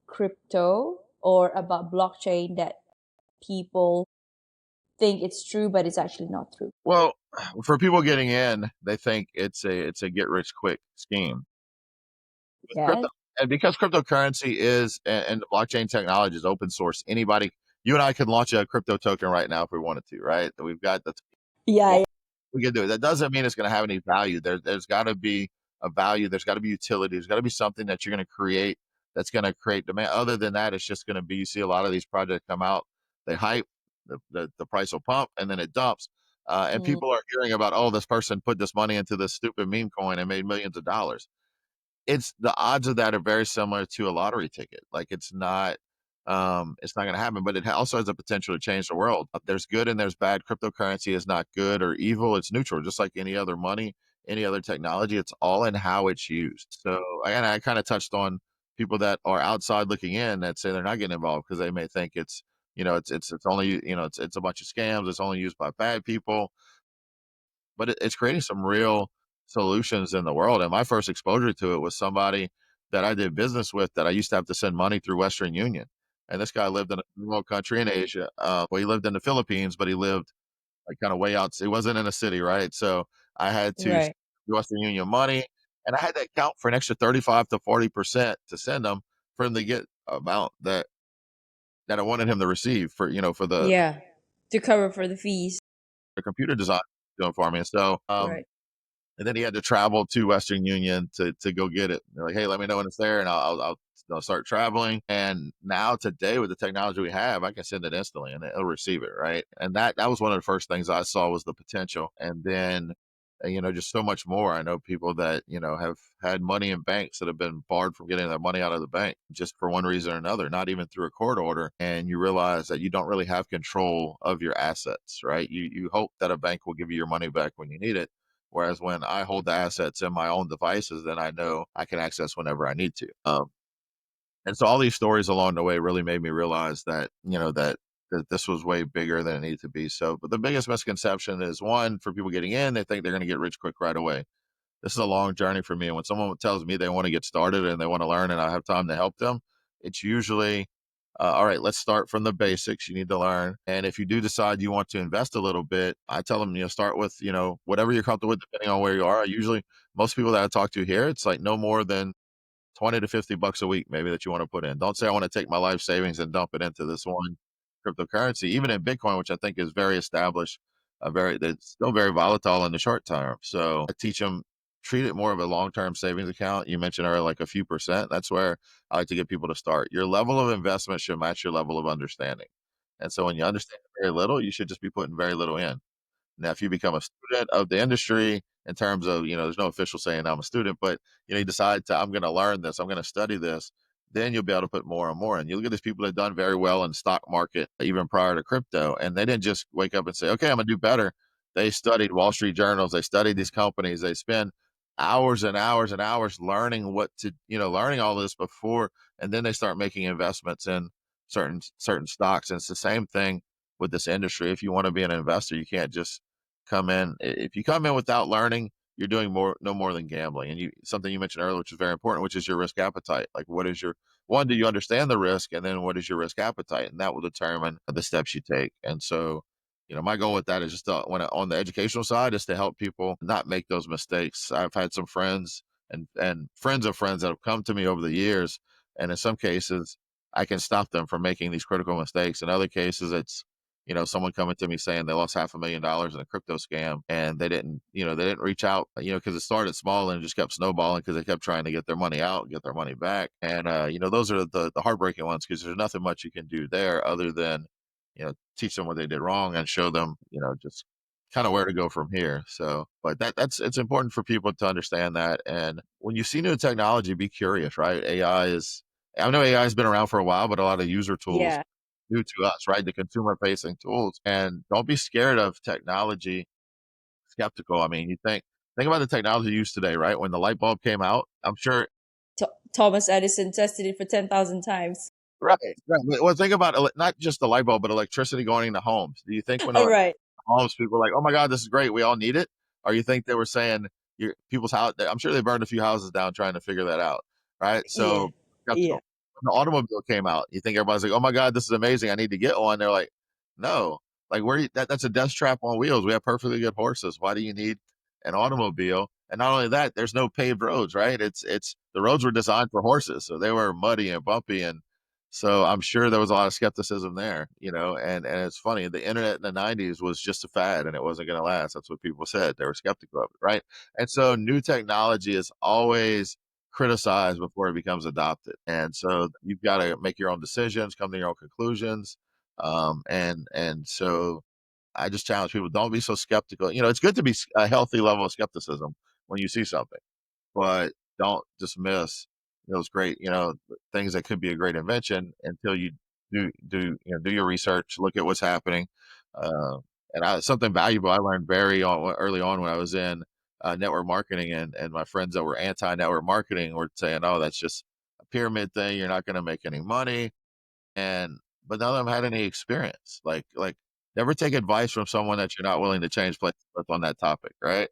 crypto or about blockchain that people think it's true, but it's actually not true? Well, for people getting in, they think it's a get rich quick scheme with Yes. crypto, and because cryptocurrency and the blockchain technology is open source, anybody, you and I could launch a crypto token right now if we wanted to, right? We've got the Yeah, yeah. we can do it. That doesn't mean it's going to have any value. There's got to be a value. There's got to be utility. There's got to be something that you're going to create that's going to create demand. Other than that, it's just going to be. You see a lot of these projects come out, they hype, the price will pump, and then it dumps. And Mm, people are hearing about, oh, this person put this money into this stupid meme coin and made millions of dollars. It's the odds of that are very similar to a lottery ticket. Like it's not going to happen, but it also has the potential to change the world. There's good and there's bad. Cryptocurrency is not good or evil. It's neutral, just like any other money, any other technology. It's all in how it's used. So, and I kind of touched on people that are outside looking in that say they're not getting involved because they may think it's only, it's a bunch of scams. It's only used by bad people, but it's creating some real solutions in the world. And my first exposure to it was somebody that I did business with that I used to have to send money through Western Union. And this guy lived in a remote country in Asia. Well, he lived in the Philippines, but he lived like kind of way out. He wasn't in a city, right? So I had to send right. Western Union money, and I had to account for an extra 35 to 40% to send him for him to get amount that I wanted him to receive for Yeah. To cover for the fees. the computer design doing for me. And so Right. and then he had to travel to Western Union to go get it. They're like, hey, let me know when it's there, and I'll start traveling. And now today, with the technology we have, I can send it instantly, and it'll receive it, right? And that was one of the first things I saw was the potential. And then, just so much more. I know people that have had money in banks that have been barred from getting their money out of the bank just for one reason or another, not even through a court order. And you realize that you don't really have control of your assets, right? You hope that a bank will give you your money back when you need it. Whereas when I hold the assets in my own devices, then I know I can access whenever I need to. And so all these stories along the way really made me realize that, that this was way bigger than it needed to be. So, but the biggest misconception is, one, for people getting in, they think they're going to get rich quick right away. This is a long journey for me. And when someone tells me they want to get started and they want to learn and I have time to help them, it's usually, all right, let's start from the basics. You need to learn. And if you do decide you want to invest a little bit, I tell them, start with, whatever you're comfortable with, depending on where you are. Usually, most people that I talk to here, it's like no more than 20 to 50 bucks a week maybe that you want to put in. Don't say I want to take my life savings and dump it into this one cryptocurrency. Even in Bitcoin, which I think is very established, very that's still very volatile in the short term. So I teach them, treat it more of a long-term savings account. You mentioned earlier like a few percent. That's where I like to get people to start. Your level of investment should match your level of understanding. And so when you understand very little, you should just be putting very little in. Now, if you become a student of the industry, in terms of, there's no official saying I'm a student, but you decide to, I'm going to learn this, I'm going to study this, then you'll be able to put more and more. And you look at these people that have done very well in the stock market, even prior to crypto, and they didn't just wake up and say, okay, I'm gonna do better. They studied Wall Street journals, they studied these companies, they spend hours and hours and hours learning what to, learning all this before, and then they start making investments in certain stocks. And it's the same thing with this industry. If you want to be an investor, you can't just come in. If you come in without learning, you're doing no more than gambling. And something you mentioned earlier, which is very important, which is your risk appetite. Like, what is your one? Do you understand the risk, and then what is your risk appetite, and that will determine the steps you take. And so, my goal with that is just to, when on the educational side, is to help people not make those mistakes. I've had some friends and friends of friends that have come to me over the years, and in some cases, I can stop them from making these critical mistakes. In other cases, it's someone coming to me saying they lost $500,000 in a crypto scam, and they didn't reach out, because it started small and it just kept snowballing because they kept trying to get their money out, get their money back. And, those are the heartbreaking ones, because there's nothing much you can do there other than, teach them what they did wrong and show them, just kind of where to go from here. So, but it's important for people to understand that. And when you see new technology, be curious, right? I know AI has been around for a while, but a lot of user tools Yeah. new to us, right? The consumer facing tools. And don't be scared of technology, skeptical. I mean, think about the technology used today, right? When the light bulb came out, I'm sure. Thomas Edison tested it for 10,000 times. Right, right. Well, think about not just the light bulb, but electricity going into homes. Do you think when All right. homes, people were like, "Oh my God, this is great. We all need it," or you think they were saying people's house? I'm sure they burned a few houses down trying to figure that out, right? Yeah. So Yeah. skeptical. When the automobile came out, you think everybody's like, "Oh my God, this is amazing. I need to get one." They're like, "No, like that's a death trap on wheels. We have perfectly good horses. Why do you need an automobile?" And not only that, there's no paved roads, right? It's the roads were designed for horses, so they were muddy and bumpy. And so I'm sure there was a lot of skepticism there, and it's funny. The internet in the 90s was just a fad and it wasn't going to last. That's what people said. They were skeptical of it, right? And so new technology is always criticized before it becomes adopted. And so you've got to make your own decisions, come to your own conclusions. And so I just challenge people, don't be so skeptical. It's good to be a healthy level of skepticism when you see something, but don't dismiss those great, things that could be a great invention until you do your research, look at what's happening. Uh, and something valuable I learned early on when I was in network marketing, and my friends that were anti-network marketing were saying, "Oh, that's just a pyramid thing. You're not going to make any money." And but none of them had any experience. Like never take advice from someone that you're not willing to change places with on that topic, right?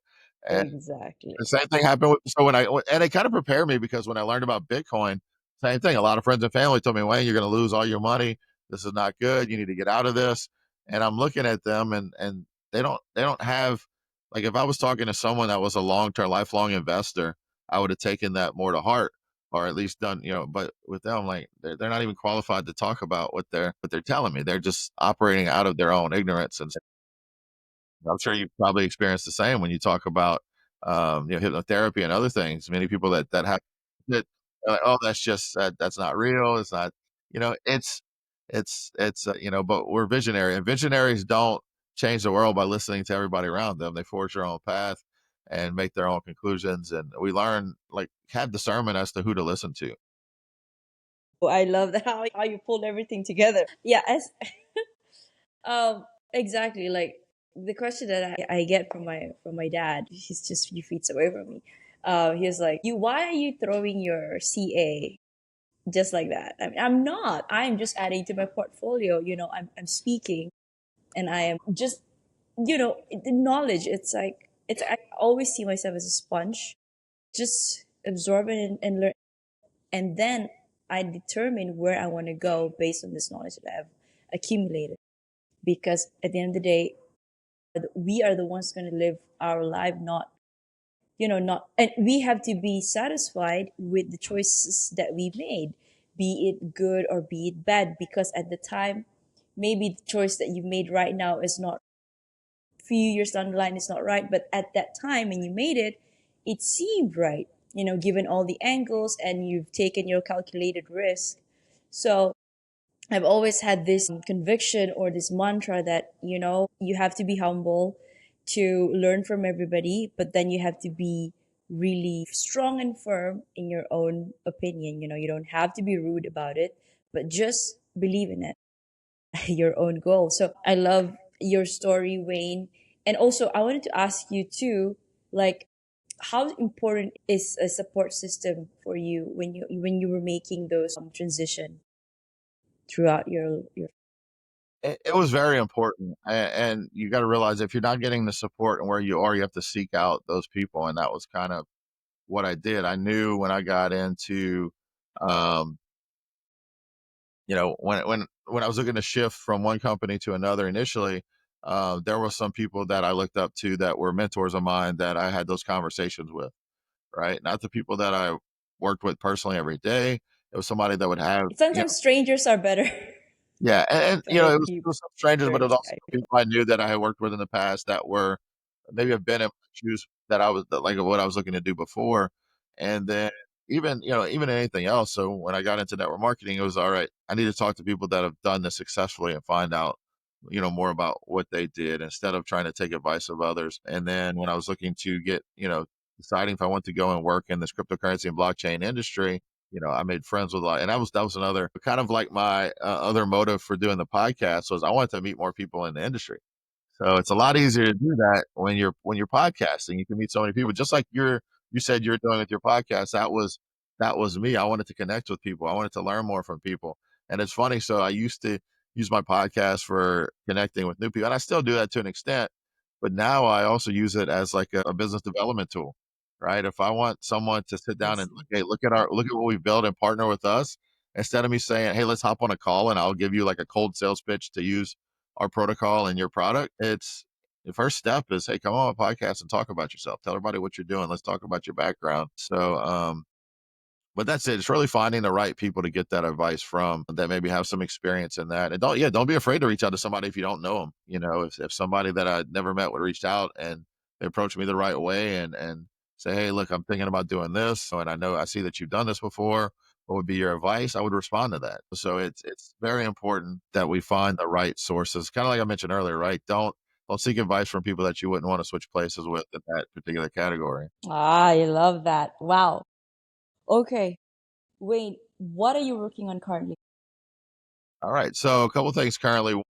And Exactly. the same thing happened with and it kind of prepared me, because when I learned about Bitcoin, same thing. A lot of friends and family told me, "Wayne, you're going to lose all your money. This is not good. You need to get out of this." And I'm looking at them, and they don't have, like, if I was talking to someone that was a long-term, lifelong investor, I would have taken that more to heart, or at least done, but with them, like, they're not even qualified to talk about what they're telling me. They're just operating out of their own ignorance. And I'm sure you probably experienced the same when you talk about hypnotherapy and other things. Many people that have that are like, oh, that's just that's not real. It's not, but we're visionary, and visionaries don't change the world by listening to everybody around them. They forge their own path and make their own conclusions, and we learn, like, have discernment as to who to listen to. Oh, I love that how you pulled everything together. Yeah, as um exactly like the question that I get from my dad. He's just a few feet away from me. He's like, "You, why are you throwing your CA just like that?" I mean, I'm not. I'm just adding to my portfolio. I'm speaking, and I am just the knowledge. It's I always see myself as a sponge, just absorb it and learn, and then I determine where I want to go based on this knowledge that I've accumulated. Because at the end of the day, we are the ones going to live our life, not not, and we have to be satisfied with the choices that we made, be it good or be it bad. Because at the time, maybe the choice that you made right now is not, few years down the line, it's not right, but at that time when you made it, it seemed right, given all the angles and you've taken your calculated risk. So I've always had this conviction or this mantra that, you have to be humble to learn from everybody, but then you have to be really strong and firm in your own opinion. You don't have to be rude about it, but just believe in it, your own goal. So I love your story, Wayne. And also, I wanted to ask you too, like, how important is a support system for you when you were making those transition throughout your It was very important, and you got to realize if you're not getting the support and where you are, you have to seek out those people, and that was kind of what I did. I knew when I got into, um, when I was looking to shift from one company to another initially, there were some people that I looked up to that were mentors of mine that I had those conversations with, right? Not the people that I worked with personally every day. It was somebody that would have, sometimes strangers are better. yeah, and Better it people. was some strangers, but it was also Yeah. people I knew that I had worked with in the past that were maybe have been in my shoes that I was that, like, what I was looking to do before, and then even anything else. So when I got into network marketing, it was all right. I need to talk to people that have done this successfully and find out more about what they did instead of trying to take advice of others. And then when I was looking to get deciding if I want to go and work in this cryptocurrency and blockchain industry, I made friends with a lot, and that was another kind of like my other motive for doing the podcast was I wanted to meet more people in the industry. So it's a lot easier to do that when you're podcasting. You can meet so many people, just like you said you're doing with your podcast. That was me. I wanted to connect with people. I wanted to learn more from people. And it's funny. So I used to use my podcast for connecting with new people, and I still do that to an extent. But now I also use it as like a business development tool, right? If I want someone to sit I down and see. hey, look at what we've built and partner with us, instead of me saying, hey, let's hop on a call and I'll give you like a cold sales pitch to use our protocol and your product. It's the first step is, hey, come on a podcast and talk about yourself. Tell everybody what you're doing. Let's talk about your background. So, but that's it. It's really finding the right people to get that advice from that maybe have some experience in that. And don't be afraid to reach out to somebody if you don't know them. If somebody that I'd never met would reach out and they approach me the right way and say, hey, look, I'm thinking about doing this. So, and I see that you've done this before. What would be your advice? I would respond to that. So it's very important that we find the right sources. Kind of like I mentioned earlier, right? Don't seek advice from people that you wouldn't want to switch places with in that particular category. I love that. Wow. Okay. Wait, what are you working on currently? All right. So a couple things currently.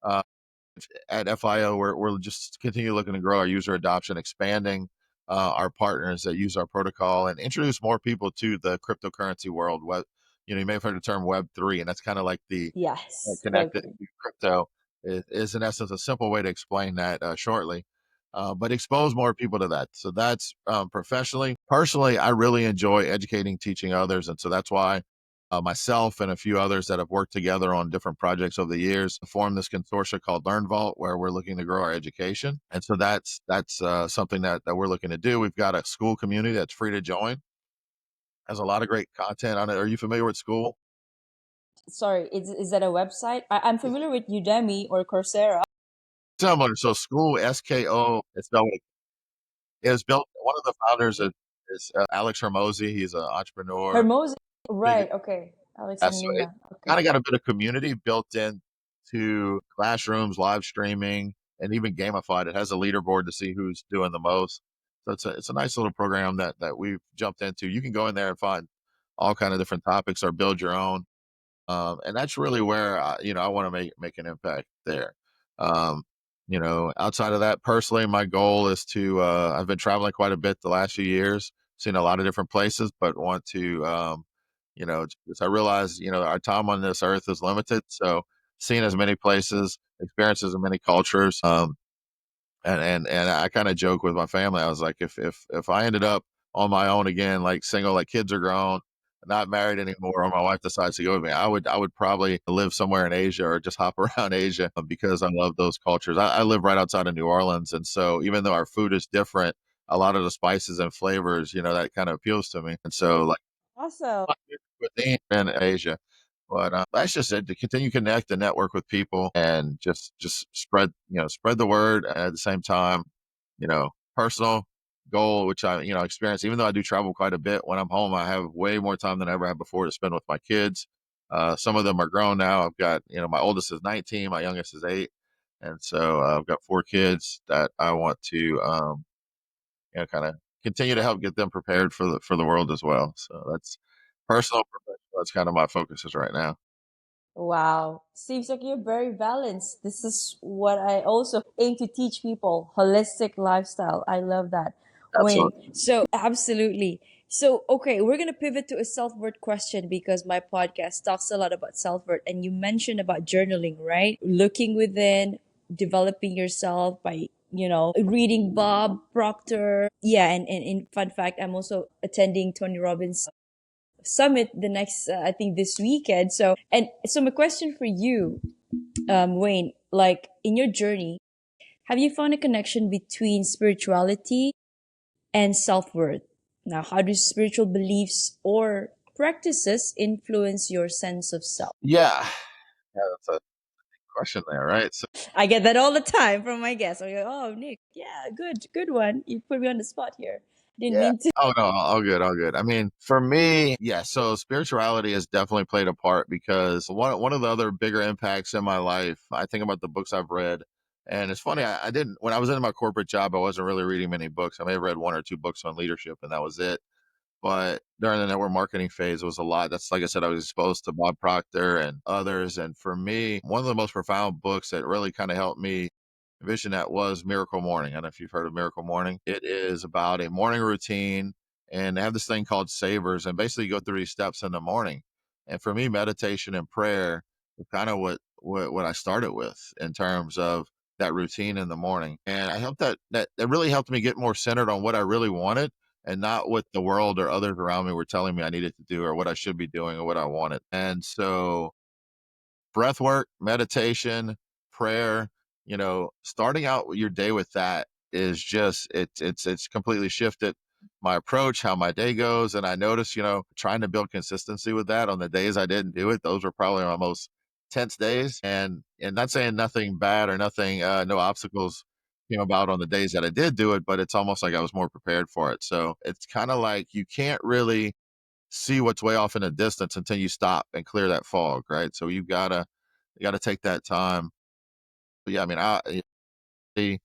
Uh, at FIO, we're just continue looking to grow our user adoption, expanding our partners that use our protocol, and introduce more people to the cryptocurrency world. You may have heard the term Web3, and that's kind of like the Yes, connected Web3. to crypto. Is in essence a simple way to explain that shortly. But expose more people to that. So that's professionally. Personally, I really enjoy educating, teaching others. And so that's why myself and a few others that have worked together on different projects over the years formed this consortia called Learnvault, where we're looking to grow our education. And so that's something that we're looking to do. We've got a school community that's free to join. Has a lot of great content on it. Are you familiar with school? Sorry, is that a website? I'm familiar with Udemy or Coursera. Similar. So school, SKO, it's spelled It was built. One of the founders is Alex Hermosi. He's an entrepreneur. Hermosa. Big, Right. Okay. Alex yeah, and so it Nina. kind Okay. of got a bit of community built in to classrooms, live streaming, and even gamified. It has a leaderboard to see who's doing the most. So it's a nice little program that we've jumped into. You can go in there and find all kind of different topics or build your own. And that's really where I want to make an impact there. Um, outside of that, personally, my goal is to. I've been traveling quite a bit the last few years, seen a lot of different places, but want to, just I realize, our time on this earth is limited, so seeing as many places, experiences as many cultures, and I kind of joke with my family. I was like, if I ended up on my own again, like single, like kids are grown, not married anymore, or my wife decides to go with me, I would probably live somewhere in Asia or just hop around Asia because I love those cultures. I live right outside of New Orleans, and so even though our food is different, a lot of the spices and flavors, that kind of appeals to me. And so, like Awesome. within in Asia. But that's just it, to continue to connect and network with people and just spread the word. And at the same time, personal goal, which I, experience, even though I do travel quite a bit, when I'm home, I have way more time than I ever had before to spend with my kids. Some of them are grown now. I've got, my oldest is 19, my youngest is 8. And so I've got 4 kids that I want to, kind of continue to help get them prepared for the world as well. So that's personal, professional. That's kind of my focuses right now. Wow. Seems like you're very balanced. This is what I also aim to teach people. Holistic lifestyle. I love that. Wayne. Absolutely. So absolutely. So okay, we're gonna pivot to a self-worth question because my podcast talks a lot about self-worth and you mentioned about journaling, right? Looking within, developing yourself by reading Bob Proctor. Yeah, and in fun fact, I'm also attending Tony Robbins summit the next I think this weekend. So my question for you, Wayne, like in your journey, have you found a connection between spirituality and self-worth? Now, how do spiritual beliefs or practices influence your sense of self? Yeah. Yeah, that's a question there, right? So I get that all the time from my guests. I go, oh, Nick, yeah, good one. You put me on the spot here. Didn't yeah. mean to. Oh no, all good, all good. I mean, for me, yeah, so spirituality has definitely played a part because one of the other bigger impacts in my life, I think about the books I've read. And it's funny, I didn't when I was in my corporate job, I wasn't really reading many books. I may have read 1 or 2 books on leadership and that was it. But during the network marketing phase, it was a lot. That's like I said, I was exposed to Bob Proctor and others. And for me, one of the most profound books that really kind of helped me envision that was Miracle Morning. I don't know if you've heard of Miracle Morning. It is about a morning routine, and they have this thing called savers, and basically you go through these steps in the morning. And for me, meditation and prayer was kind of what I started with in terms of that routine in the morning. And I hope that really helped me get more centered on what I really wanted and not what the world or others around me were telling me I needed to do or what I should be doing or what I wanted. And so breath work, meditation, prayer, starting out your day with that is just it's completely shifted my approach, how my day goes. And I noticed, trying to build consistency with that on the days I didn't do it, those were probably my most tense days. And not saying nothing bad or nothing, no obstacles came about on the days that I did do it, but it's almost like I was more prepared for it. So it's kind of like you can't really see what's way off in the distance until you stop and clear that fog, right? So you gotta take that time. But yeah, I mean,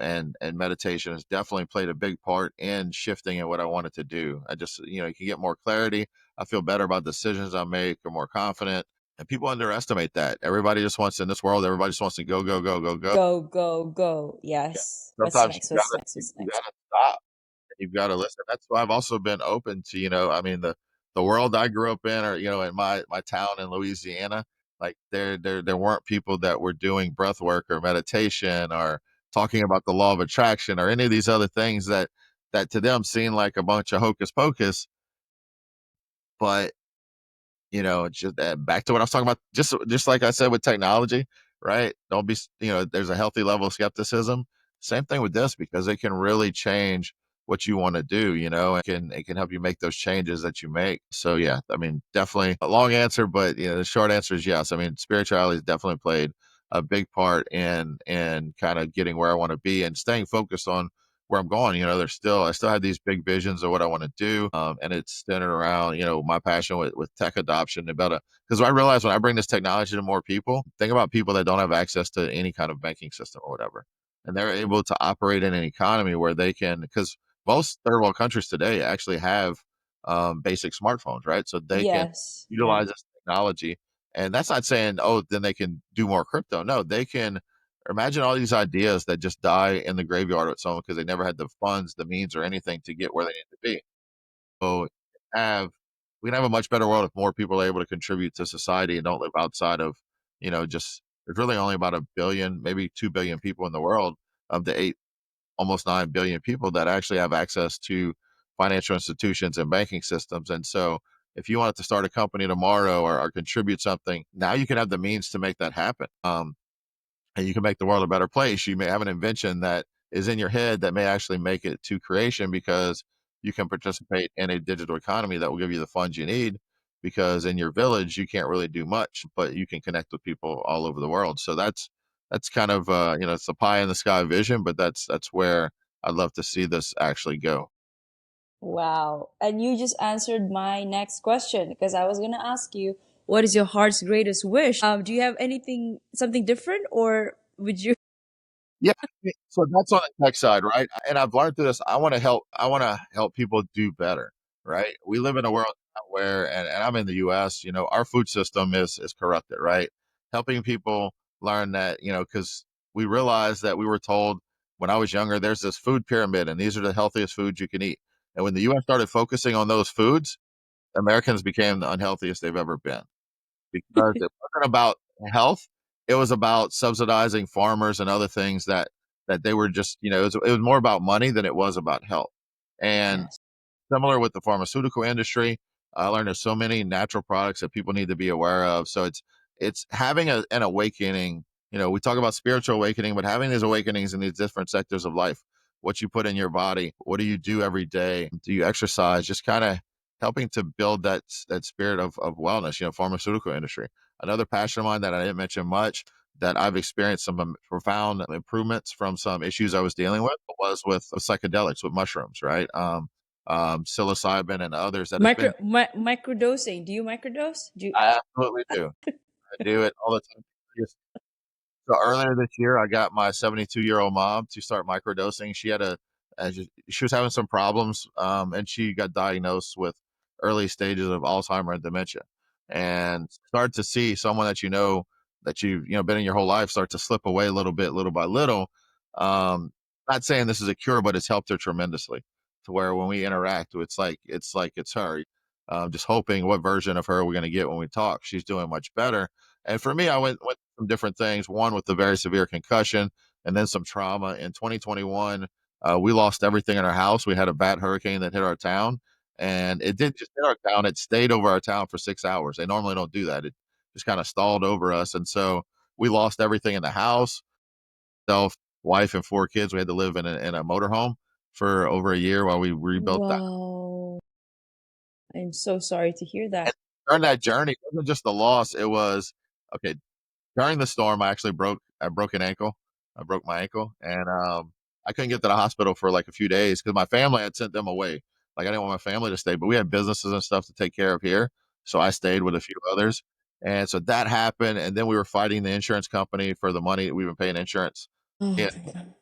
and meditation has definitely played a big part in shifting in what I wanted to do. I just, you can get more clarity. I feel better about decisions I make. I'm more confident. And people underestimate that. Everybody just wants in this world. Everybody just wants to go, go, go, go, go. Go, go, go. Yeah. Yes. What's Sometimes you next? What's gotta next? you, What's you next? gotta stop. You've got to listen. That's why I've also been open to, I mean, the world I grew up in, or in my town in Louisiana, like there weren't people that were doing breath work or meditation or talking about the law of attraction or any of these other things that to them seemed like a bunch of hocus pocus. But just back to what I was talking about, just like I said with technology, right? Don't be, there's a healthy level of skepticism. Same thing with this because it can really change what you want to do. It can help you make those changes that you make. So yeah, I mean, definitely a long answer, but the short answer is yes. I mean, spirituality has definitely played a big part in kind of getting where I want to be and staying focused on where I'm going. I still have these big visions of what I want to do. And it's centered around, my passion with tech adoption about because I realize when I bring this technology to more people, think about people that don't have access to any kind of banking system or whatever. And they're able to operate in an economy where they can, because most third world countries today actually have basic smartphones, right? So they can Yes. utilize this technology. And that's not saying, oh, then they can do more crypto. No, they can imagine all these ideas that just die in the graveyard with someone because they never had the funds, the means, or anything to get where they need to be. So have we can have a much better world if more people are able to contribute to society and don't live outside of, just there's really only about 1 billion, maybe 2 billion people in the world of the eight, almost 9 billion people that actually have access to financial institutions and banking systems. And so if you wanted to start a company tomorrow or contribute something, now you can have the means to make that happen. And you can make the world a better place. You may have an invention that is in your head that may actually make it to creation because you can participate in a digital economy that will give you the funds you need. Because in your village, you can't really do much, but you can connect with people all over the world. So that's kind of it's a pie in the sky vision, but that's where I'd love to see this actually go. Wow. And you just answered my next question because I was going to ask you, what is your heart's greatest wish? Do you have anything, something different, or would you? Yeah, so that's on the tech side, right? And I've learned through this, I wanna help people do better, right? We live in a world now where and I'm in the US, our food system is corrupted, right? Helping people learn that, because we realized that we were told when I was younger, there's this food pyramid, and these are the healthiest foods you can eat. And when the US started focusing on those foods, Americans became the unhealthiest they've ever been because it wasn't about health. It was about subsidizing farmers and other things that they were just, it was more about money than it was about health. And Yes. similar with the pharmaceutical industry, I learned there's so many natural products that people need to be aware of. So it's having an awakening. We talk about spiritual awakening, but having these awakenings in these different sectors of life. What you put in your body, what do you do every day? Do you exercise? Just kind of helping to build that spirit of wellness. Pharmaceutical industry. Another passion of mine that I didn't mention much that I've experienced some profound improvements from some issues I was dealing with was with psychedelics, with mushrooms, right? Psilocybin and others that has been. Microdosing. Do you microdose? Do you? I absolutely do. I do it all the time. So earlier this year, I got my 72-year-old mom to start microdosing. She was having some problems, and she got diagnosed with early stages of Alzheimer and dementia, and start to see someone that you've been in your whole life start to slip away a little bit, little by little. Um, Not saying this is a cure, but it's helped her tremendously. To where when we interact, it's like it's her. Just hoping what version of her we're going to get when we talk. She's doing much better. And for me, I went some different things. One with the very severe concussion, and then some trauma. In 2021, we lost everything in our house. We had a bad hurricane that hit our town, and it didn't just hit our town; it stayed over our town for 6 hours. They normally don't do that. It just kind of stalled over us, and so we lost everything in the house. Self, wife, and 4 kids. We had to live in a motorhome for over a year while we rebuilt that. Wow. I'm so sorry to hear that. And during that journey, it wasn't just the loss. It was okay. During the storm, I broke an ankle. I broke my ankle, and I couldn't get to the hospital for like a few days because my family had sent them away. Like I didn't want my family to stay, but we had businesses and stuff to take care of here, so I stayed with a few others. And so that happened, and then we were fighting the insurance company for the money that we've been paying insurance. Oh Yeah, my God.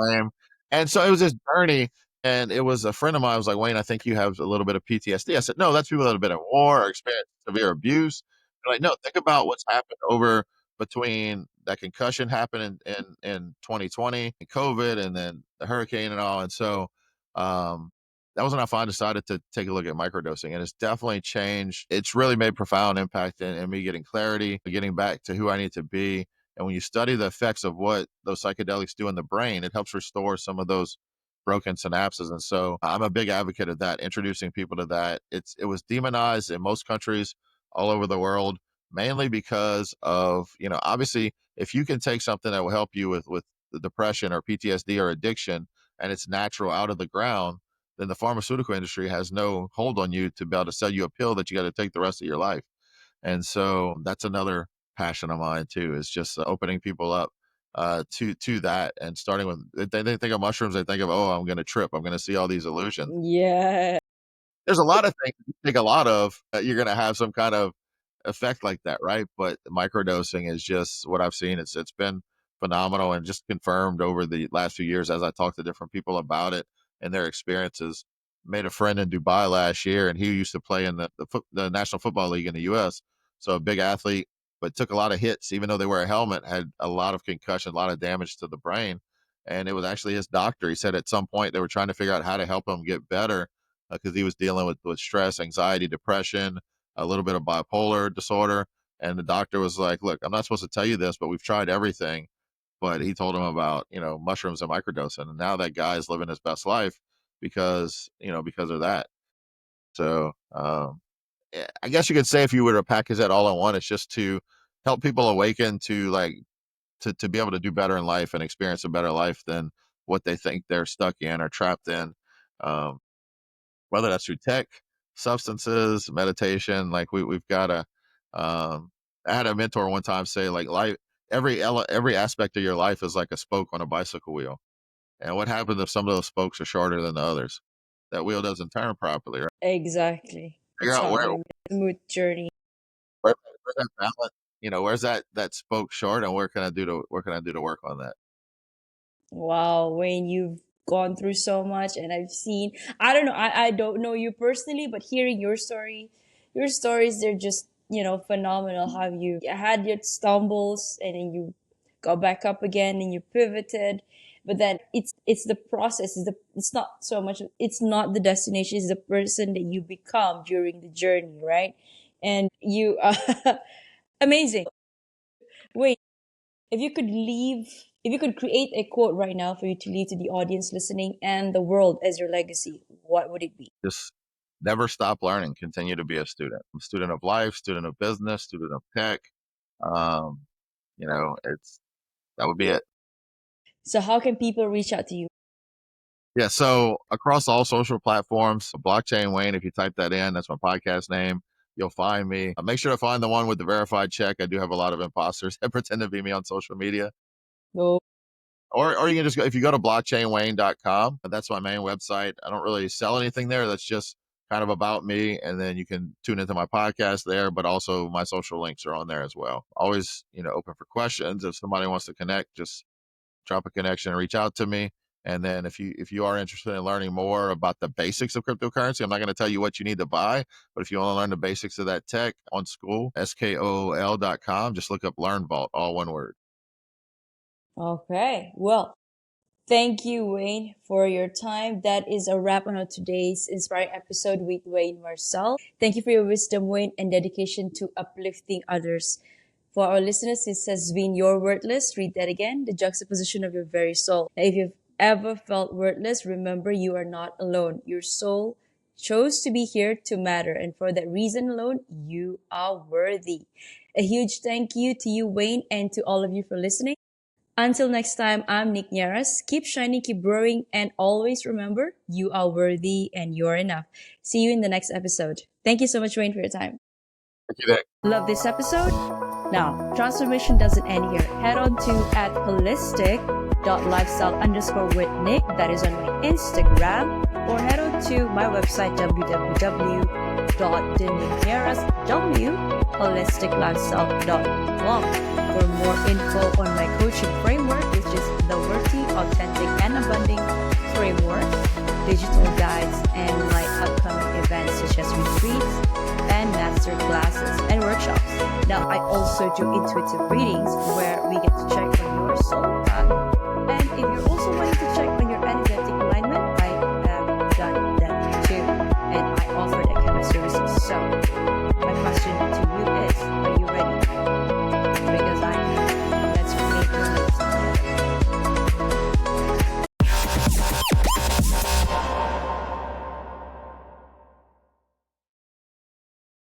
time. And so it was this journey, and it was a friend of mine was like, "Wayne, I think you have a little bit of PTSD." I said, "No, that's people that have been in war or experienced severe abuse." They're like, "No, think about what's happened over between that concussion happened in 2020 and COVID and then the hurricane and all." And so that was when I finally decided to take a look at microdosing. And it's definitely changed. It's really made profound impact in me getting clarity, getting back to who I need to be. And when you study the effects of what those psychedelics do in the brain, it helps restore some of those broken synapses. And so I'm a big advocate of that, introducing people to that. It was demonized in most countries all over the world, mainly because of, obviously if you can take something that will help you with the depression or PTSD or addiction and it's natural out of the ground, then the pharmaceutical industry has no hold on you to be able to sell you a pill that you got to take the rest of your life. And so that's another passion of mine too, is just opening people up to that. And starting with, they think of mushrooms, they think of, oh, I'm going to trip, I'm going to see all these illusions. Yeah. There's a lot of things you take a lot of, you're going to have some kind of effect like that, right? But microdosing is just what I've seen. It's been phenomenal and just confirmed over the last few years as I talked to different people about it and their experiences. Made a friend in Dubai last year, and he used to play in the National Football League in the U.S. So a big athlete, but took a lot of hits, even though they wear a helmet, had a lot of concussion, a lot of damage to the brain. And it was actually his doctor. He said at some point they were trying to figure out how to help him get better because he was dealing with stress, anxiety, depression, a little bit of bipolar disorder. And the doctor was like, look, I'm not supposed to tell you this, but we've tried everything. But he told him about, mushrooms and microdosing. And now that guy is living his best life because of that. So I guess you could say if you were to package that all in one, it's just to help people awaken to to be able to do better in life and experience a better life than what they think they're stuck in or trapped in. Um, whether that's through tech, substances, meditation. Like we've got to. I had a mentor one time say like life, every aspect of your life is like a spoke on a bicycle wheel. And what happens if some of those spokes are shorter than the others? That wheel doesn't turn properly, right? Exactly. Figure It's out not where, going to be a smooth journey. where's that balance. Where's that spoke short, and what can I do to work on that? Wow, Wayne, you've gone through so much, and I've seen, I don't know, I don't know you personally, but hearing your stories, they're just, phenomenal. How you had your stumbles and then you got back up again and you pivoted. But then it's the process, it's not so much, it's not the destination, it's the person that you become during the journey, right? And you, amazing. Wait, if you could create a quote right now for you to leave to the audience listening and the world as your legacy, what would it be? Just never stop learning. Continue to be a student. I'm a student of life, student of business, student of tech. Um, it's that would be it. So how can people reach out to you? Yeah. So across all social platforms, Blockchain Wayne, if you type that in, that's my podcast name. You'll find me. Make sure to find the one with the verified check. I do have a lot of imposters that pretend to be me on social media. No. Or you can just go, if you go to blockchainwayne.com, that's my main website. I don't really sell anything there. That's just kind of about me. And then you can tune into my podcast there, but also my social links are on there as well. Always, open for questions. If somebody wants to connect, just drop a connection and reach out to me. And then if you are interested in learning more about the basics of cryptocurrency, I'm not going to tell you what you need to buy, but if you want to learn the basics of that tech on school, skool.com, just look up Learnvault, all one word. Okay. Well, thank you, Wayne, for your time. That is a wrap on today's inspiring episode with Wayne Marcel. Thank you for your wisdom, Wayne, and dedication to uplifting others. For our listeners, this has been Your Worthless. Read that again, the juxtaposition of your very soul. Now, if you've ever felt worthless, remember you are not alone. Your soul chose to be here to matter, and for that reason alone, you are worthy. A huge thank you to you, Wayne, and to all of you for listening. Until next time, I'm Nierras. Keep shining, keep growing, and always remember you are worthy and you're enough. See you in the next episode. Thank you so much, Wayne, for your time. Thank you, Nick. Love this episode? Now, transformation doesn't end here. Head on to at holistic.lifestyle_with_Nick. That is on my Instagram. Or head on to my website, www.deniaraswholisticlifestyle.com for more info on my coaching framework, which is the Worthy, Authentic, and Abundant Framework, digital guides, and my upcoming events such as retreats and master classes and workshops. Now, I also do intuitive readings where we get to check on your soul